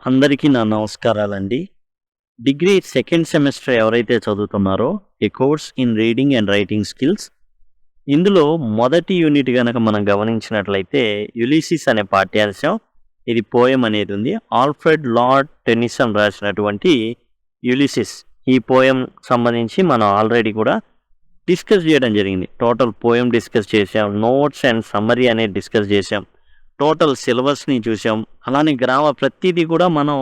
అందరికీ నా నమస్కారాలండి. డిగ్రీ సెకండ్ సెమిస్టర్ ఎవరైతే చదువుతున్నారో a course in reading and writing skills, ఇందులో మొదటి యూనిట్ గనక మనం గమనించినట్లయితే యులిసిస్ అనే పాఠ్యాంశం, ఇది పోయం అనేది ఉంది. ఆల్ఫ్రెడ్ లార్డ్ టెన్నిసన్ రాసినటువంటి యులిసిస్, ఈ పోయం సంబంధించి మనం ఆల్రెడీ కూడా డిస్కస్ చేయడం జరిగింది. టోటల్ పోయం డిస్కస్ చేసాం, నోట్స్ అండ్ సమ్మరీ అనేది డిస్కస్ చేసాం, టోటల్ సిలబస్ని చూసాం. అలానే గ్రామర్ ప్రతిదీ కూడా మనం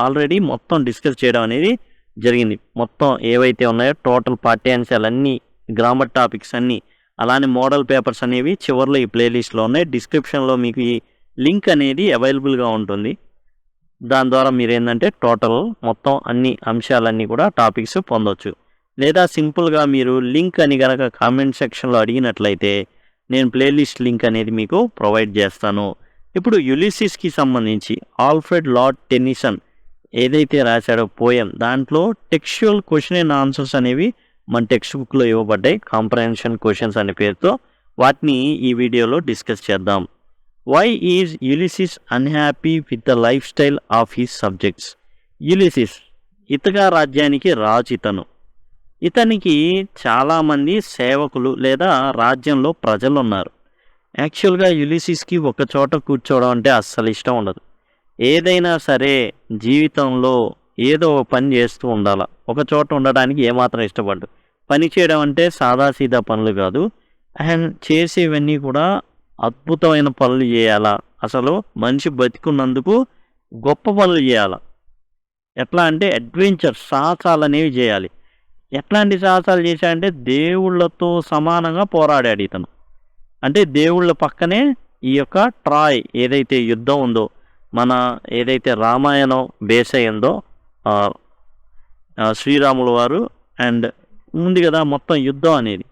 ఆల్రెడీ మొత్తం డిస్కస్ చేయడం అనేది జరిగింది. మొత్తం ఏవైతే ఉన్నాయో టోటల్ పాఠ్యాంశాలన్నీ, గ్రామర్ టాపిక్స్ అన్నీ, అలానే మోడల్ పేపర్స్ అనేవి చివరిలో ఈ ప్లేలిస్ట్లో ఉన్నాయి. డిస్క్రిప్షన్లో మీకు ఈ లింక్ అనేది అవైలబుల్గా ఉంటుంది. దాని ద్వారా మీరు ఏంటంటే టోటల్ మొత్తం అన్ని అంశాలన్నీ కూడా టాపిక్స్ పొందవచ్చు. లేదా సింపుల్గా మీరు లింక్ అని కనుక కామెంట్ సెక్షన్లో అడిగినట్లయితే నేను ప్లేలిస్ట్ లింక్ అనేది మీకు ప్రొవైడ్ చేస్తాను. ఇప్పుడు యులిసిస్కి సంబంధించి ఆల్ఫ్రెడ్ లార్డ్ టెన్నిసన్ ఏదైతే రాశాడో పోయం, దాంట్లో టెక్స్చువల్ క్వశ్చన్ అండ్ ఆన్సర్స్ అనేవి మన టెక్స్ట్ బుక్లో ఇవ్వబడ్డాయి. కాంప్రహెన్షన్ క్వశ్చన్స్ అనే పేరుతో వాటిని ఈ వీడియోలో డిస్కస్ చేద్దాం. Why is Ulysses unhappy with the lifestyle of his subjects? Ulysses ఇతగా రాజ్యానికి రాజు. ఇతనికి చాలామంది సేవకులు లేదా రాజ్యంలో ప్రజలు ఉన్నారు. యాక్చువల్గా యులిసిస్కి ఒక చోట కూర్చోవడం అంటే అస్సలు ఇష్టం ఉండదు. ఏదైనా సరే జీవితంలో ఏదో ఒక పని చేస్తూ ఉండాలి. ఒక చోట ఉండడానికి ఏమాత్రం ఇష్టపడ్డు. పని చేయడం అంటే సాదాసీదా పనులు కాదు, అండ్ చేసేవన్నీ కూడా అద్భుతమైన పనులు చేయాలా. అసలు మనిషి బతికున్నందుకు గొప్ప పనులు చేయాలా. ఎట్లా అంటే అడ్వెంచర్, సాహసాలు అనేవి చేయాలి. ఎట్లాంటి సాహసాలు చేశాడంటే దేవుళ్ళతో సమానంగా పోరాడాడు ఇతను. అంటే దేవుళ్ళ పక్కనే ఈ యొక్క ట్రాయ్ ఏదైతే యుద్ధం ఉందో, మన ఏదైతే రామాయణం బేస్ అయ్యిందో, శ్రీరాముల వారు అండ్ ఉంది కదా మొత్తం యుద్ధం అనేది,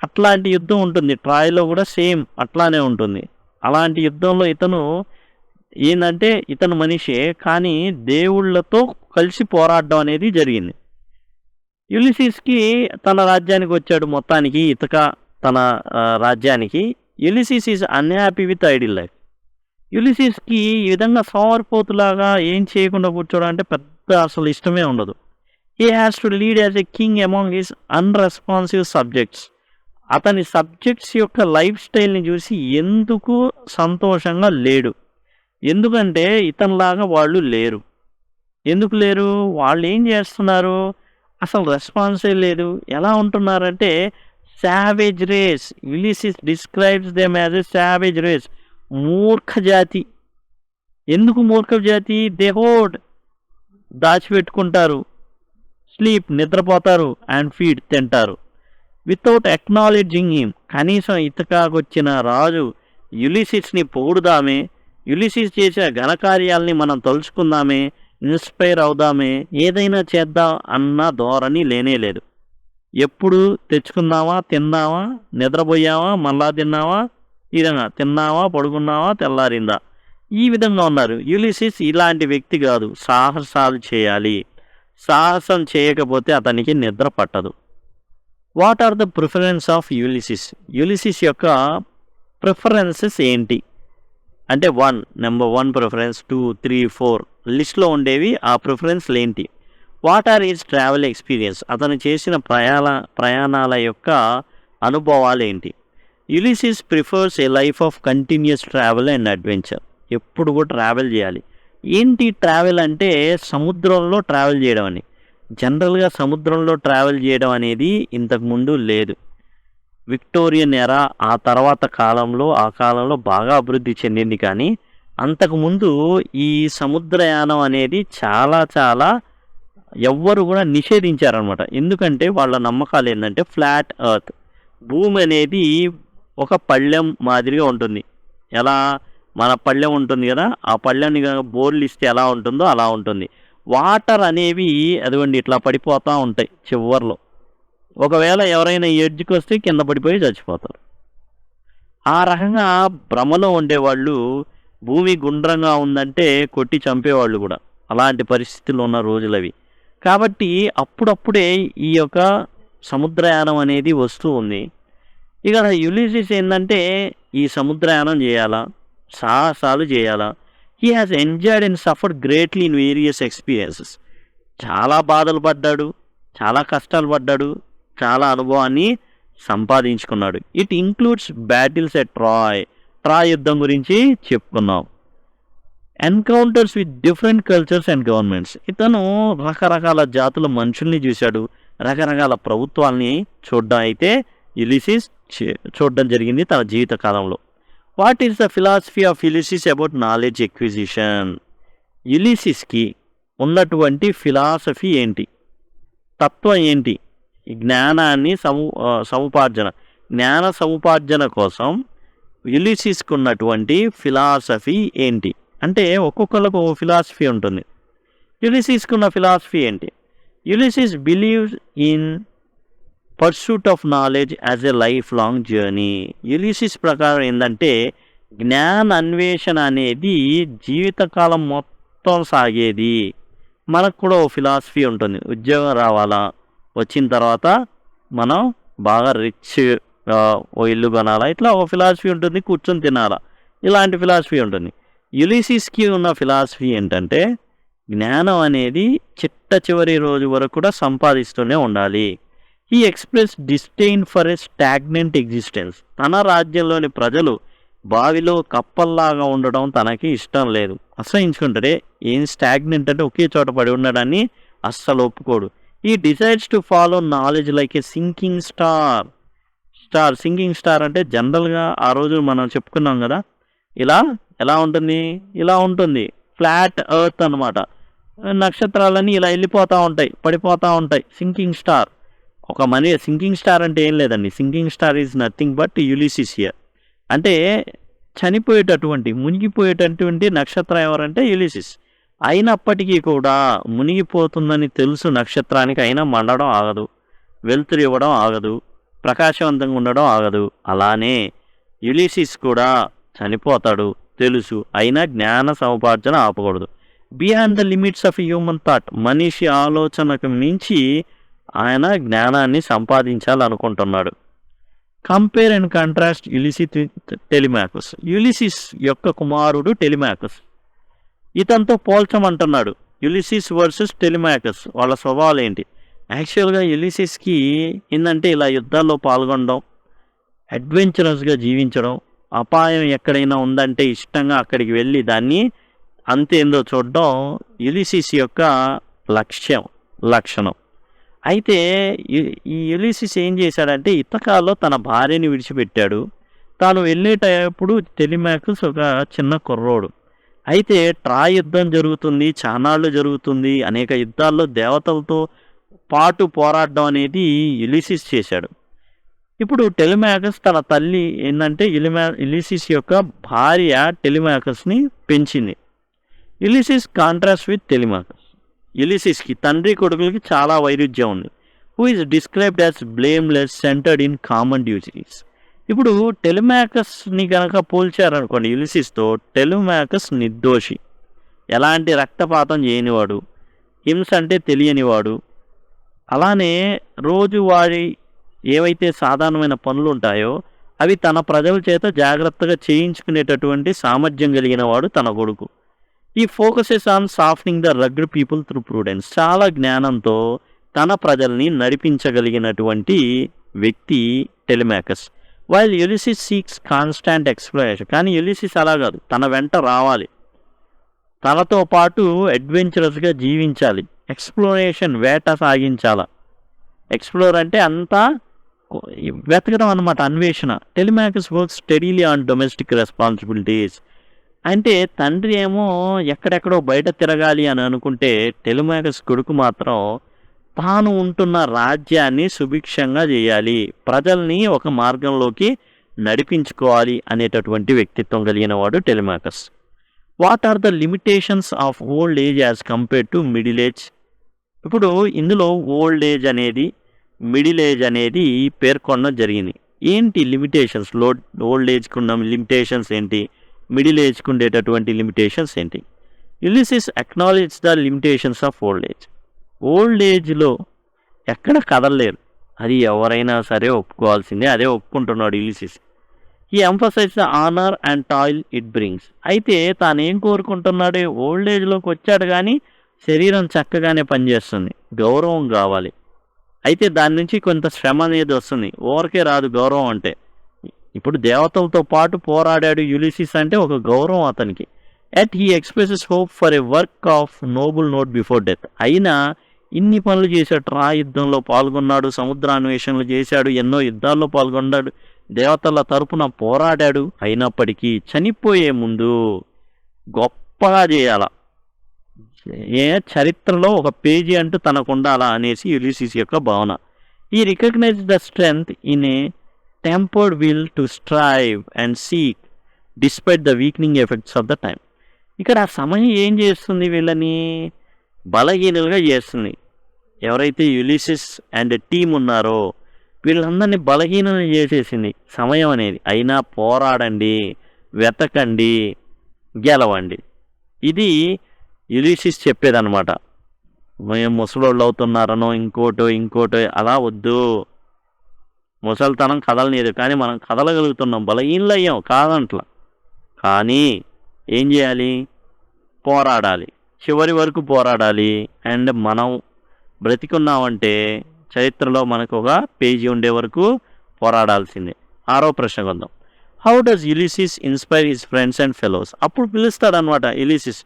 అట్లాంటి యుద్ధం ఉంటుంది. ట్రాయ్లో కూడా సేమ్ అట్లానే ఉంటుంది. అలాంటి యుద్ధంలో ఇతను ఏంటంటే ఇతను మనిషే, కానీ దేవుళ్ళతో కలిసి పోరాడడం అనేది జరిగింది. యులిసిస్కి తన రాజ్యానికి వచ్చాడు. మొత్తానికి ఇతక తన రాజ్యానికి. Ulysses is unhappy with ideal life. యులిసిస్కి ఈ విధంగా సోమరిపోతులాగా ఏం చేయకుండా కూర్చోవడం అంటే పెద్ద అసలు ఇష్టమే ఉండదు. He has to lead as a king among his unresponsive subjects. అతని సబ్జెక్ట్స్ యొక్క లైఫ్ స్టైల్ని చూసి ఎందుకు సంతోషంగా లేడు. ఎందుకంటే ఇతనిలాగా వాళ్ళు లేరు. ఎందుకు లేరు? వాళ్ళు ఏం చేస్తున్నారు? అసలు రెస్పాన్సే లేదు. ఎలా ఉంటున్నారంటే savage race. Ulysses describes them as a savage race. మూర్ఖ జాతి. ఎందుకు మూర్ఖ జాతి? దే హోడ్, దాచిపెట్టుకుంటారు, స్లీప్ నిద్రపోతారు, అండ్ ఫీడ్ తింటారు. Without acknowledging him. కనీసం ఇతకాకొచ్చిన రాజు యులిసిస్ని పొగుడుదామే, యులిసిస్ చేసిన ఘనకార్యాలని మనం తలుచుకుందామే, ఇన్స్పైర్ అవుదామే, ఏదైనా చేద్దాం అన్న ధోరణి లేనేలేదు. ఎప్పుడు తెచ్చుకుందామా, తిందామా, నిద్రపోయామా, మళ్ళా తిన్నావా, ఈ విధంగా తిన్నావా, పడుకున్నావా, తెల్లారిందా, ఈ విధంగా ఉన్నారు. యులిసిస్ ఇలాంటి వ్యక్తి కాదు. సాహసాలు చేయాలి. సాహసం చేయకపోతే అతనికి నిద్ర పట్టదు. What are the preference of Ulysses? Ulysses యొక్క ప్రిఫరెన్సెస్ ఏంటి అంటే నెంబర్ 1 ప్రిఫరెన్స్, 2, 3, 4 లిస్ట్లో ఉండేవి. ఆ ప్రిఫరెన్స్లు ఏంటి? What are his travel experience? అతను చేసిన ప్రయాణాల యొక్క అనుభవాలు ఏంటి? Ulysses prefers a life of continuous travel and adventure. ఎప్పుడు కూడా ట్రావెల్ చేయాలి. ఏంటి ట్రావెల్ అంటే? సముద్రంలో ట్రావెల్ చేయడం అని. జనరల్గా సముద్రంలో ట్రావెల్ చేయడం అనేది ఇంతకుముందు లేదు. విక్టోరియన్ ఎరా, ఆ తర్వాత ఆ కాలంలో బాగా అభివృద్ధి చెందింది. కానీ అంతకుముందు ఈ సముద్రయానం అనేది చాలా ఎవ్వరు కూడా నిషేధించారనమాట. ఎందుకంటే వాళ్ళ నమ్మకాలు ఏంటంటే ఫ్లాట్ ఎర్త్, భూమి అనేది ఒక పళ్ళెం మాదిరిగా ఉంటుంది. ఎలా మన పళ్ళెం ఉంటుంది కదా, ఆ పళ్ళెంని బోర్లు ఇస్తే ఎలా ఉంటుందో అలా ఉంటుంది. వాటర్ అనేవి అదిగోండి ఇట్లా పడిపోతూ ఉంటాయి చివర్లో. ఒకవేళ ఎవరైనా ఎడ్జ్కి వస్తే కింద పడిపోయి చచ్చిపోతారు. ఆ రకంగా భ్రమలో ఉండేవాళ్ళు. భూమి గుండ్రంగా ఉందంటే కొట్టి చంపేవాళ్ళు కూడా. అలాంటి పరిస్థితులు ఉన్న రోజులు అవి. కాబట్టి అప్పుడప్పుడే ఈ యొక్క సముద్రయానం అనేది వస్తూ ఉంది. ఇక యులిసిస్ ఏంటంటే ఈ సముద్రయానం చేయాలా, సాహసాలు చేయాలా, he has enjoyed and suffered greatly in various experiences. చాలా బాధలు పడ్డాడు, చాలా కష్టాలు పడ్డాడు, చాలా అనుభవాన్ని సంపాదించుకున్నాడు. It includes battles at Troy యుద్ధం గురించి చెప్పుకున్నాం. Encounters with different cultures and governments. ఇతను రకరకాల జాతుల మనుషుల్ని చూశాడు, రకరకాల ప్రభుత్వాల్ని చూడడం అయితే యులిసిస్ చూడడం జరిగింది తన జీవిత కాలంలో. What is the philosophy of Ulysses about knowledge acquisition? యులిసిస్కి ఉన్నటువంటి ఫిలాసఫీ ఏంటి, తత్వం ఏంటి? జ్ఞానాన్ని జ్ఞాన సముపార్జన కోసం యులిసిస్కి ఉన్నటువంటి ఫిలాసఫీ ఏంటి అంటే ఒక్కొక్కరికి ఒక ఫిలాసఫీ ఉంటుంది. యులిసిస్కి ఉన్న ఫిలాసఫీ ఏంటి? Ulysses believes in pursuit of knowledge as a life long journey. Ulysses ప్రకారం ఏంటంటే జ్ఞాన అన్వేషణ అనేది జీవితకాలం మొత్తం సాగేది. మనకు కూడా ఓ ఫిలాసఫీ ఉంటుంది, ఉద్యోగం రావాలా, వచ్చిన తర్వాత మనం బాగా రిచ్ ఓ ఇల్లు కొనాలా, ఇట్లా ఒక ఫిలాసఫీ ఉంటుంది, కూర్చొని తినాలా, ఇలాంటి ఫిలాసఫీ ఉంటుంది. యులిసిస్కి ఉన్న ఫిలాసఫీ ఏంటంటే జ్ఞానం అనేది చిట్ట చివరి రోజు వరకు కూడా సంపాదిస్తూనే ఉండాలి. He express disdain for a stagnant existence. తన రాజ్యంలోని ప్రజలు బావిలో కప్పల్లాగా ఉండడం తనకి ఇష్టం లేదు, అసహించుకుంటాడే. ఏం స్టాగ్నెంట్ అంటే ఒకే చోట పడి ఉండడాన్ని అస్సలు ఒప్పుకోడు. ఈ decides to follow knowledge like A sinking star. Sinking star అంటే జనరల్గా ఆ రోజు మనం చెప్పుకున్నాం కదా, ఎలా ఉంటుంది, ఇలా ఉంటుంది, ఫ్లాట్ ఎర్త్ అనమాట. నక్షత్రాలన్నీ ఇలా వెళ్ళిపోతూ ఉంటాయి, పడిపోతూ ఉంటాయి. సింకింగ్ స్టార్ సింకింగ్ స్టార్ అంటే ఏం లేదండి, sinking star is nothing but Ulysses here. అంటే మునిగిపోయేటటువంటి నక్షత్రం ఎవరంటే యులిసిస్. అయినప్పటికీ కూడా మునిగిపోతుందని తెలుసు నక్షత్రానికి, అయినా మండడం ఆగదు, వెలుతురు ఇవ్వడం ఆగదు, ప్రకాశవంతంగా ఉండడం ఆగదు. అలానే యులిసిస్ కూడా చనిపోతాడు తెలుసు, అయినా జ్ఞాన సముపార్జన ఆపకూడదు. Beyond the limits of human thought. మనిషి ఆలోచనకు మించి ఆయన జ్ఞానాన్ని సంపాదించాలనుకుంటున్నాడు. Compare and contrast Ulysses with Telemachus. Ulysses యొక్క కుమారుడు టెలిమాకస్. ఇతనితో పోల్చమంటున్నాడు యులిసిస్ వర్సెస్ టెలిమాకస్. వాళ్ళ స్వభావాలు ఏంటి? యాక్చువల్గా యులిసిస్కి ఏంటంటే ఇలా యుద్ధాల్లో పాల్గొనడం, అడ్వెంచరస్గా జీవించడం, అపాయం ఎక్కడైనా ఉందంటే ఇష్టంగా అక్కడికి వెళ్ళి దాన్ని అంతేందో చూడడం యులిసిస్ యొక్క లక్షణం. అయితే ఈ యులిసిస్ ఏం చేశాడంటే ఇతకాల్లో తన భార్యని విడిచిపెట్టాడు. తాను వెళ్ళేటప్పుడు టెలిమాకస్ ఒక చిన్న కుర్రోడు. అయితే ట్రాయ్ యుద్ధం జరుగుతుంది, చానాళ్ళు జరుగుతుంది, అనేక యుద్ధాల్లో దేవతలతో పాటు పోరాడడం అనేది యులిసిస్ చేశాడు. ఇప్పుడు టెలిమాకస్ తన తల్లి ఏంటంటే యులిసిస్ యొక్క భార్య టెలిమాకస్ని పెంచింది. Ulysses contrast with Telemachus. యులిసిస్కి తండ్రి కొడుకులకి చాలా వైరుధ్యం ఉంది. Who is described as blameless, centred in common duties. ఇప్పుడు టెలిమాకస్ని కనుక పోల్చారనుకోండి యులిసిస్తో, టెలిమాకస్ నిర్దోషి, ఎలాంటి రక్తపాతం చేయనివాడు, హింస అంటే తెలియనివాడు. అలానే రోజువారీ ఏవైతే సాధారణమైన పనులు ఉంటాయో అవి తన ప్రజల చేత జాగ్రత్తగా చేయించుకునేటటువంటి సామర్థ్యం కలిగిన వాడు తన కొడుకు. He focuses on softening the rugged people through prudence. చాలా జ్ఞానంతో తన ప్రజల్ని నడిపించగలిగినటువంటి వ్యక్తి Telemachus. While Ulysses seeks constant exploration. కానీ యులిసిస్ అలా కాదు, తన వెంట రావాలి, తనతో పాటు అడ్వెంచరస్గా జీవించాలి, ఎక్స్ప్లోరేషన్ వేట సాగించాల. ఎక్స్ప్లోర్ అంటే అంతా వెతకడం అన్నమాట, అన్వేషణ. Telemachus works steadily on domestic responsibilities. అంటే తండ్రి ఏమో ఎక్కడెక్కడో బయట తిరగాలి అని అనుకుంటే టెలిమాకస్ కొడుకు మాత్రం తాను ఉంటున్న రాజ్యాన్ని సుభిక్షంగా చేయాలి, ప్రజల్ని ఒక మార్గంలోకి నడిపించుకోవాలి అనేటటువంటి వ్యక్తిత్వం కలిగిన వాడు Telemachus. What are the limitations of old age as compared to middle age? ఇప్పుడు ఇందులో ఓల్డ్ ఏజ్ అనేది, మిడిల్ ఏజ్ అనేది పేర్కొనడం జరిగింది. ఏంటి లిమిటేషన్స్? ఓల్డ్ ఏజ్కి ఉన్న లిమిటేషన్స్ ఏంటి, మిడిల్ ఏజ్కి ఉండేటటువంటి లిమిటేషన్స్ ఏంటి? Ulysses acknowledge the limitations of old age. Old ఏజ్లో ఎక్కడ కదలలేరు, అది ఎవరైనా సరే ఒప్పుకోవాల్సిందే, అదే ఒప్పుకుంటున్నాడు Ulysses. He emphasise the honour and toil it brings. అయితే తానేం కోరుకుంటున్నాడు, ఓల్డ్ ఏజ్‌లోకి వచ్చాడు గానీ, శరీరం చక్కగానే పనిచేస్తుంది. గౌరవం గావాలి. అయితే దాని నుంచి కొంత శ్రమ అనేది వస్తుంది. ఊరకే రాదు గౌరవం అంటే. ఇప్పుడు దేవతలతో పాటు పోరాడాడు యులిసిస్ అంటే ఒక గౌరవం అతనికి. Yet he expresses hope for a work of noble note before death. అయినా ఇన్ని పనులు చేశాడు. ట్రాయ్ యుద్ధంలో పాల్గొన్నాడు, సముద్రాన్వేషణలు చేశాడు, ఎన్నో యుద్ధాల్లో పాల్గొన్నాడు, దేవతల తరపున పోరాడాడు. అయినప్పటికీ చనిపోయే ముందు గొప్పగా చేయాల. చరిత్రలో ఒక పేజీ అంటూ తనకుండాలా అనేసి యులిసిస్ యొక్క భావన. He recognise the strength in a tempered will to strive and seek despite the weakening effects of the time. ఇక్కడ ఆ సమయం ఏం చేస్తుంది, వీళ్ళని బలహీనులుగా చేస్తుంది. ఎవరైతే యులిసిస్ అండ్ టీం ఉన్నారో వీళ్ళందరినీ బలహీనం చేసేసింది సమయం అనేది. అయినా పోరాడండి, వెతకండి, గెలవండి. ఇది యులిసిస్ చెప్పేదన్నమాట. మేము ముసలోళ్ళు అవుతున్నారనో ఇంకోటో అలా వద్దు. ముసలితనం కదలలేదు, కానీ మనం కదలగలుగుతున్నాం, బలహీనలు అయ్యాం కాదంట్లా. కానీ ఏం చేయాలి, పోరాడాలి, చివరి వరకు పోరాడాలి. అండ్ మనం బ్రతికున్నామంటే చరిత్రలో మనకు ఒక పేజీ ఉండే వరకు పోరాడాల్సిందే. 6వ ప్రశ్న కొందాం. How does Ulysses inspire his friends and fellows. అప్పుడు పిలుస్తాడనమాట యులిసిస్,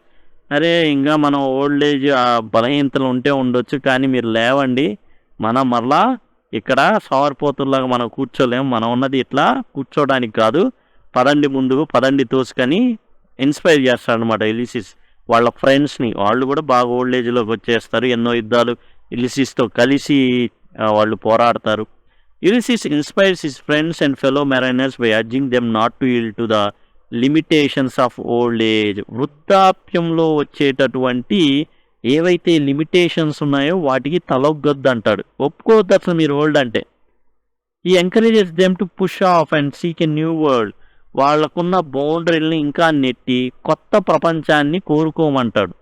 అరే ఇంకా మనం ఓల్డ్ ఏజ్ బలహీనతలు ఉంటే ఉండొచ్చు, కానీ మీరు లేవండి, మనం మరలా ఇక్కడ సోమరిపోతుల్లాగా మనం కూర్చోలేము, మనం ఉన్నది ఇట్లా కూర్చోడానికి కాదు, పదండి ముందుకు, పదండి తోసుకొని ఇన్స్పైర్ చేస్తాడనమాట యులిసిస్ వాళ్ళ ఫ్రెండ్స్ని. వాళ్ళు కూడా బాగా ఓల్డ్ ఏజ్లోకి వచ్చేస్తారు, ఎన్నో యుద్ధాలు యులిసిస్తో కలిసి వాళ్ళు పోరాడతారు. Ulysses inspires his friends and fellow mariners by urging them not to yield to the limitations of old age. వృద్ధాప్యంలో వచ్చేటటువంటి ఏవైతే లిమిటేషన్స్ ఉన్నాయో వాటికి తలొగ్గొద్దు అంటాడు. ఒప్పుకోవద్దు అసలు మీరు ఓల్డ్ అంటే. ఈ encourages them to push of and seek a new world. వాళ్ళకున్న బౌండరీల్ని ఇంకా నెట్టి కొత్త ప్రపంచాన్ని కోరుకోమంటాడు.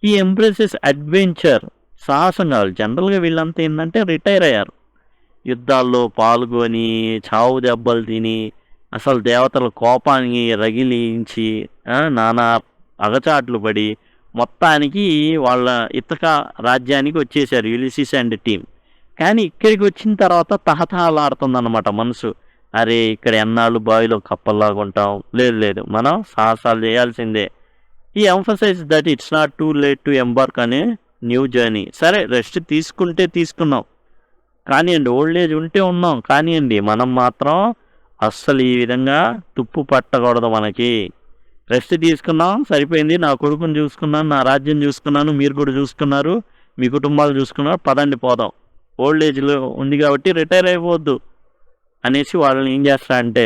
ఈ ఎంబ్రేసెస్ అడ్వెంచర్, సాహసం కావాలి. జనరల్గా వీళ్ళంతా ఏంటంటే రిటైర్ అయ్యారు, యుద్ధాల్లో పాల్గొని చావు దెబ్బలు తిని అసలు దేవతల కోపాన్ని రగిలించి నానా అగచాట్లు పడి మొత్తానికి వాళ్ళ ఇతక రాజ్యానికి వచ్చేసారు యులిసిస్ అండ్ టీం. కానీ ఇక్కడికి వచ్చిన తర్వాత తహతహలాడుతుందన్నమాట మనసు. అరే ఇక్కడ ఎన్నాళ్ళు బావిలో కప్పల్లాగా ఉంటాం, లేదు మనం సాహసాలు చేయాల్సిందే. He emphasise that it's not too late to embark on a new journey. సరే రెస్ట్ తీసుకుంటే తీసుకున్నాం కానివ్వండి, ఓల్డ్ ఏజ్ ఉంటే ఉన్నాం కానివ్వండి, మనం మాత్రం అస్సలు ఈ విధంగా తుప్పు పట్టకూడదు. మనకి రెస్ట్ తీసుకున్నాం సరిపోయింది, నా కొడుకుని చూసుకున్నాను, నా రాజ్యం చూసుకున్నాను, మీరు కూడా చూసుకున్నారు, మీ కుటుంబాలు చూసుకున్నారు, పదండి పోదాం, ఓల్డ్ ఏజ్లో ఉంది కాబట్టి రిటైర్ అయిపోవద్దు అనేసి వాళ్ళని ఏం చేస్తాడంటే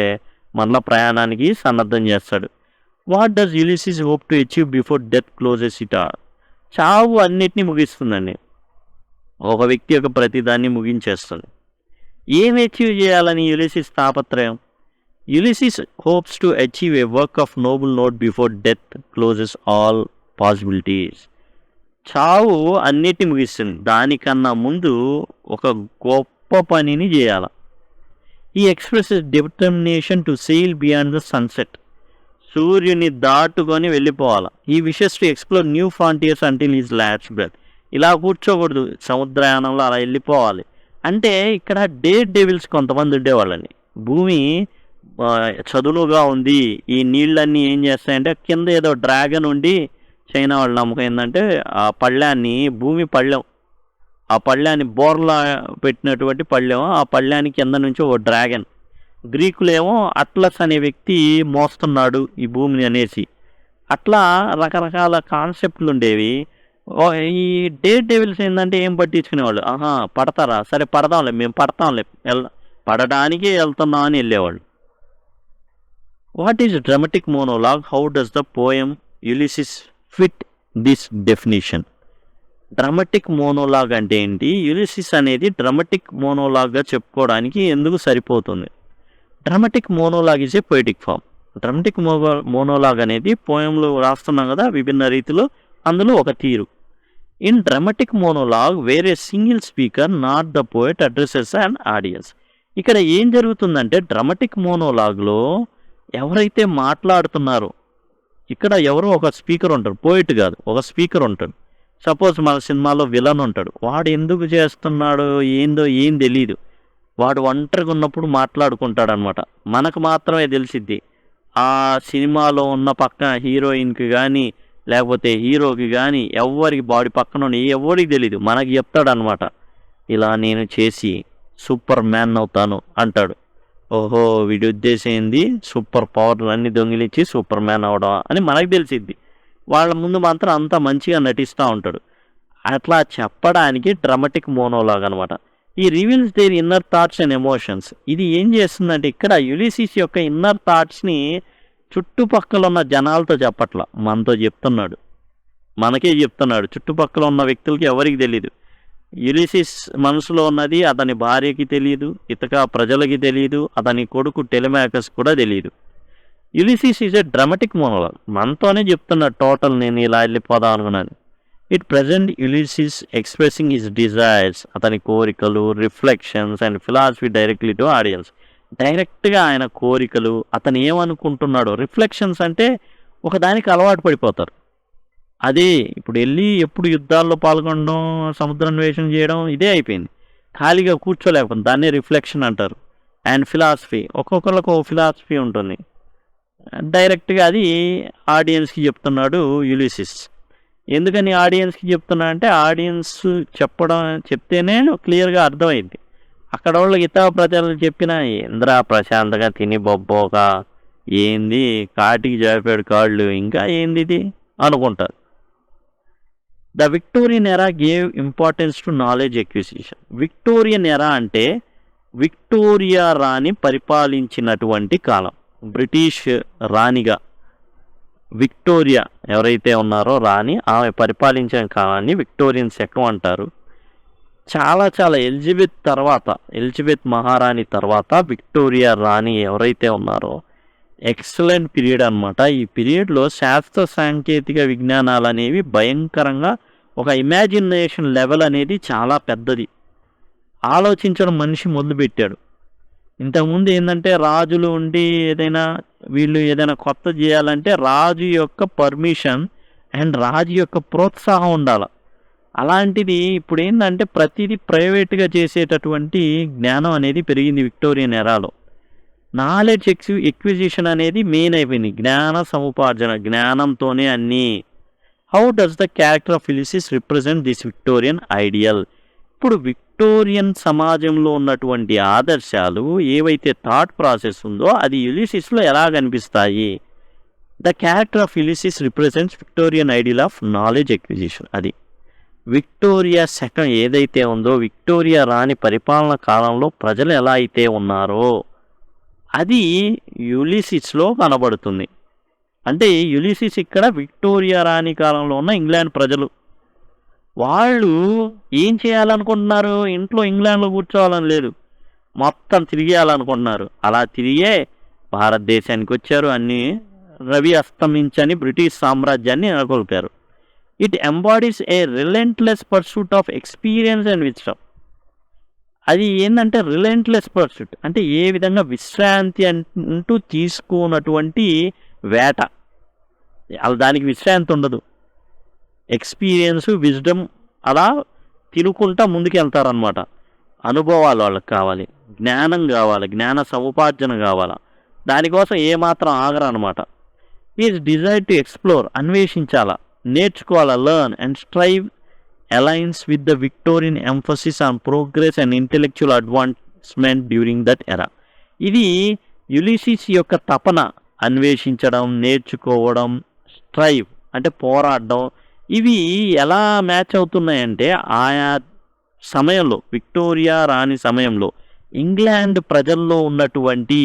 మళ్ళీ ప్రయాణానికి సన్నద్ధం చేస్తాడు. What does Ulysses hope to achieve before death closes it all. చావు అన్నిటినీ ముగిస్తుందండి, ఒక వ్యక్తి యొక్క ప్రతిదాన్ని ముగించేస్తుంది. ఏం అచీవ్ చేయాలని యులిసిస్ తాపత్రయం. Ulysses hopes to achieve a work of noble note before death closes all possibilities. చావు అన్నిటిని ముగిస్తుంది, దానికన్నా ముందు ఒక గొప్ప పనిని చేయాలి. He expresses determination to sail beyond the sunset. సూర్యుని దాటుకొని వెళ్ళిపోవాలి. He wishes to explore new frontiers until his last breath. ఇలా కూర్చోకూడదు, సముద్రయానంలో అలా వెళ్ళిపోవాలి. అంటే ఇక్కడ డేర్ డెవిల్స్ కొంతమంది ఉండేవాళ్ళని. భూమి చదునుగా ఉంది, ఈ నీళ్ళన్నీ ఏం చేస్తాయంటే కింద ఏదో డ్రాగన్ ఉండి, చైనా వాళ్ళ నమ్మకం ఏంటంటే ఆ పళ్ళాన్ని, భూమి పళ్ళెం, ఆ పళ్ళాన్ని బోర్లా పెట్టినటువంటి పళ్ళెం, ఆ పళ్ళాన్ని కింద నుంచి ఒక డ్రాగన్. గ్రీకులేమో అట్లస్ అనే వ్యక్తి మోస్తున్నాడు ఈ భూమిని అనేసి, అట్లా రకరకాల కాన్సెప్ట్లు ఉండేవి. ఈ డేర్ డెవిల్స్ ఏంటంటే ఏం పట్టించుకునేవాళ్ళు, పడతారా, సరే పడదాంలే, మేము పడతాంలే, పడడానికి వెళ్తున్నాం అని వెళ్ళేవాళ్ళు. What is dramatic monologue, how does the poem Ulysses fit this definition. Dramatic monologue అంటే ఏంటి, యులిసిస్ అనేది డ్రామాటిక్ మోనోలాగ్గా చెప్పుకోవడానికి ఎందుకు సరిపోతుంది. Dramatic monologue is a poetic form. Dramatic monologue అనేది పోయంలో రాస్తున్నాం కదా విభిన్న రీతిలో, అందులో ఒక తీరు. In dramatic monologue where a single speaker not the poet addresses and audience. ఇక్కడ ఏం జరుగుతుందంటే డ్రామాటిక్ మోనోలాగ్లో ఎవరైతే మాట్లాడుతున్నారో, ఇక్కడ ఎవరో ఒక స్పీకర్ ఉంటాడు, పోయిట్ కాదు, ఒక స్పీకర్ ఉంటాడు. సపోజ్ మన సినిమాలో విలన్ ఉంటాడు, వాడు ఎందుకు చేస్తున్నాడో ఏందో ఏం తెలియదు, వాడు ఒంటరిగా ఉన్నప్పుడు మాట్లాడుకుంటాడు అనమాట. మనకు మాత్రమే తెలిసిద్ది. ఆ సినిమాలో ఉన్న పక్కన హీరోయిన్కి కానీ లేకపోతే హీరోకి కానీ ఎవరికి బాడీ పక్కన ఎవరికి తెలీదు, మనకి చెప్తాడు అనమాట. ఇలా నేను చేసి సూపర్ మ్యాన్ అవుతాను అంటాడు. ఓహో, వీడి ఉద్దేశం ఏంది, సూపర్ పవర్లు అన్ని దొంగిలించి సూపర్ మ్యాన్ అవడం అని మనకు తెలిసిద్ది. వాళ్ళ ముందు మాత్రం అంతా మంచిగా నటిస్తూ ఉంటాడు. అట్లా చెప్పడానికి డ్రామాటిక్ మోనోలాగ్ అనమాట. He reveals their inner thoughts and emotions. ఇది ఏం చేస్తుందంటే ఇక్కడ యులిసిస్ యొక్క ఇన్నర్ థాట్స్ని చుట్టుపక్కల ఉన్న జనాలతో చెప్పట్ల, మనతో చెప్తున్నాడు, మనకే చెప్తున్నాడు. చుట్టుపక్కల ఉన్న వ్యక్తులకి ఎవరికి తెలియదు. యులిసిస్ మనసులో ఉన్నది అతని భార్యకి తెలియదు, ఇతక ప్రజలకి తెలియదు, అతని కొడుకు టెలిమాకస్ కూడా తెలియదు. Ulysses is a dramatic monologue, మనతోనే చెప్తున్నాడు టోటల్, నేను ఇలా వెళ్ళిపోదాం అనుకున్నాను. It present Ulysses expressing his desires, అతని కోరికలు, reflections and philosophy directly to audience. డైరెక్ట్గా ఆయన కోరికలు, అతను ఏమనుకుంటున్నాడో. రిఫ్లెక్షన్స్ అంటే ఒకదానికి అలవాటు పడిపోతారు. అదే ఇప్పుడు వెళ్ళి ఎప్పుడు యుద్ధాల్లో పాల్గొనడం, సముద్రాన్వేషణ చేయడం ఇదే అయిపోయింది. ఖాళీగా కూర్చోలేకపోతే దాన్నే రిఫ్లెక్షన్ అంటారు. అండ్ ఫిలాసఫీ, ఒక్కొక్కరికి ఒక ఫిలాసఫీ ఉంటుంది. డైరెక్ట్గా అది ఆడియన్స్కి చెప్తున్నాడు యులిసిస్. ఎందుకని ఆడియన్స్కి చెప్తున్నా అంటే ఆడియన్స్ చెప్తేనే క్లియర్గా అర్థమైంది. అక్కడ వాళ్ళకి ఇతర ప్రజలు చెప్పిన ఇంద్ర ప్రశాంతంగా తిని బొబ్బోక ఏంది కాటికి జాపాడు కాళ్ళు, ఇంకా ఏంది ఇది అనుకుంటారు. ద విక్టోరియన్ ఎరా gave importance to knowledge acquisition. Victorian ఎరా అంటే విక్టోరియా రాణి పరిపాలించినటువంటి కాలం. బ్రిటిష్ రాణిగా విక్టోరియా ఎవరైతే ఉన్నారో రాణి, ఆమె పరిపాలించిన కాలాన్ని విక్టోరియన్ శకం అంటారు. చాలా ఎలిజబెత్ మహారాణి తర్వాత విక్టోరియా రాణి ఎవరైతే ఉన్నారో ఎక్సలెంట్ పీరియడ్ అనమాట. ఈ పీరియడ్లో శాస్త్ర సాంకేతిక విజ్ఞానాలు అనేవి భయంకరంగా, ఒక ఇమాజినేషన్ లెవెల్ అనేది చాలా పెద్దది. ఆలోచించడం మనిషి మొదలుపెట్టాడు. ఇంతకుముందు ఏంటంటే రాజులు ఉండి వీళ్ళు ఏదైనా కొత్త చేయాలంటే రాజు యొక్క పర్మిషన్ అండ్ రాజు యొక్క ప్రోత్సాహం ఉండాలి. అలాంటిది ఇప్పుడు ఏంటంటే ప్రతిదీ ప్రైవేట్గా చేసేటటువంటి జ్ఞానం అనేది పెరిగింది విక్టోరియన్ ఎరాలో. నాలెడ్జ్ ఎక్విజిషన్ అనేది మెయిన్ అయిపోయింది. జ్ఞాన సముపార్జన, జ్ఞానంతోనే అన్నీ. How does the character of Ulysses represent this Victorian ideal? ఇప్పుడు విక్టోరియన్ సమాజంలో ఉన్నటువంటి ఆదర్శాలు ఏవైతే థాట్ ప్రాసెస్ ఉందో అది యులిసిస్లో ఎలా కనిపిస్తాయి? The character of Ulysses represents Victorian ideal of knowledge acquisition. అది విక్టోరియా శకం ఏదైతే ఉందో, విక్టోరియా రాణి పరిపాలన కాలంలో ప్రజలు ఎలా అయితే ఉన్నారో అది యులిసిస్లో కనబడుతుంది. అంటే యులిసిస్ ఇక్కడ విక్టోరియా రాణి కాలంలో ఉన్న ఇంగ్లాండ్ ప్రజలు, వాళ్ళు ఏం చేయాలనుకుంటున్నారు? ఇంట్లో ఇంగ్లాండ్లో కూర్చోవాలని లేదు, మొత్తం తిరిగేయాలనుకుంటున్నారు. అలా తిరిగే భారతదేశానికి వచ్చారు. అన్నీ రవి అస్తమించని బ్రిటిష్ సామ్రాజ్యాన్ని నెలకొల్పారు. It embodies a relentless pursuit of experience and wisdom. అది ఏంటంటే రిలెంట్లెస్ పర్సూట్ అంటే ఏ విధంగా విశ్రాంతి అంటూ తీసుకున్నటువంటి వేట, అలా దానికి విశ్రాంతి ఉండదు. ఎక్స్పీరియన్స్, విజ్డమ్ అలా తినుకుంటా ముందుకు వెళ్తారనమాట. అనుభవాలు వాళ్ళకి కావాలి, జ్ఞానం కావాలి, జ్ఞాన సముపార్జన కావాలి. దానికోసం ఏమాత్రం ఆగరనమాట. ఈజ్ డిజైర్ టు ఎక్స్ప్లోర్, అన్వేషించాలా, నేర్చుకోవాలా, learn and strive aligns with the Victorian emphasis on progress and intellectual advancement during that ఎరా. ఇది యులిసిస్ యొక్క తపన, అన్వేషించడం, నేర్చుకోవడం, స్ట్రైవ్ అంటే పోరాడడం. ఇవి ఎలా మ్యాచ్ అవుతున్నాయంటే ఆయా సమయంలో, విక్టోరియా రాణి సమయంలో ఇంగ్లాండ్ ప్రజల్లో ఉన్నటువంటి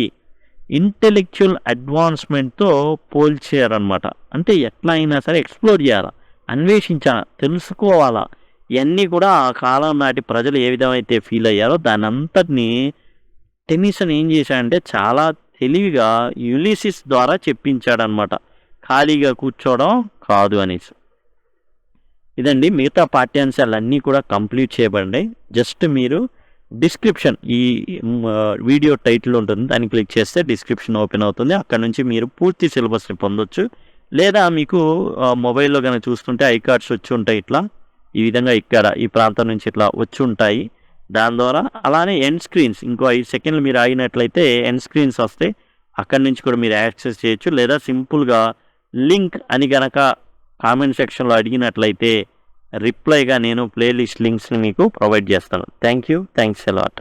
ఇంటెలెక్చువల్ అడ్వాన్స్మెంట్తో పోల్చారనమాట. అంటే ఎట్లా అయినా సరే ఎక్స్ప్లోర్ చేయాలా, అన్వేషించాలా, తెలుసుకోవాలా. ఇవన్నీ కూడా ఆ కాలం నాటి ప్రజలు ఏ విధమైతే ఫీల్ అయ్యారో దాని అంతటినీ టెన్నిసన్ ఏం చేశాడంటే చాలా తెలివిగా యులిసిస్ ద్వారా చెప్పించాడనమాట. ఖాళీగా కూర్చోవడం కాదు అనేసి. ఇదండి, మిగతా పాఠ్యాంశాలన్నీ కూడా కంప్లీట్ చేయబడినాయి. జస్ట్ మీరు డిస్క్రిప్షన్ వీడియో టైటిల్ ఉంటుంది, దాన్ని క్లిక్ చేస్తే డిస్క్రిప్షన్ ఓపెన్ అవుతుంది. అక్కడ నుంచి మీరు పూర్తి సిలబస్ని పొందొచ్చు. లేదా మీకు మొబైల్లో కనుక చూస్తుంటే ఐ కార్డ్స్ వచ్చి ఉంటాయి, ఇట్లా ఈ విధంగా ఇక్కడ ఈ ప్రాంతం నుంచి ఇట్లా వచ్చి ఉంటాయి. దాని ద్వారా అలానే ఎండ్ స్క్రీన్స్ ఇంకో 5 సెకండ్లు మీరు ఆగినట్లయితే ఎండ్ స్క్రీన్స్ వస్తాయి, అక్కడి నుంచి కూడా మీరు యాక్సెస్ చేయొచ్చు. లేదా సింపుల్గా లింక్ అని కనుక కామెంట్ సెక్షన్లో అడిగినట్లయితే రిప్లైగా నేను ప్లేలిస్ట్ లింక్స్ని మీకు ప్రొవైడ్ చేస్తాను. Thanks a lot.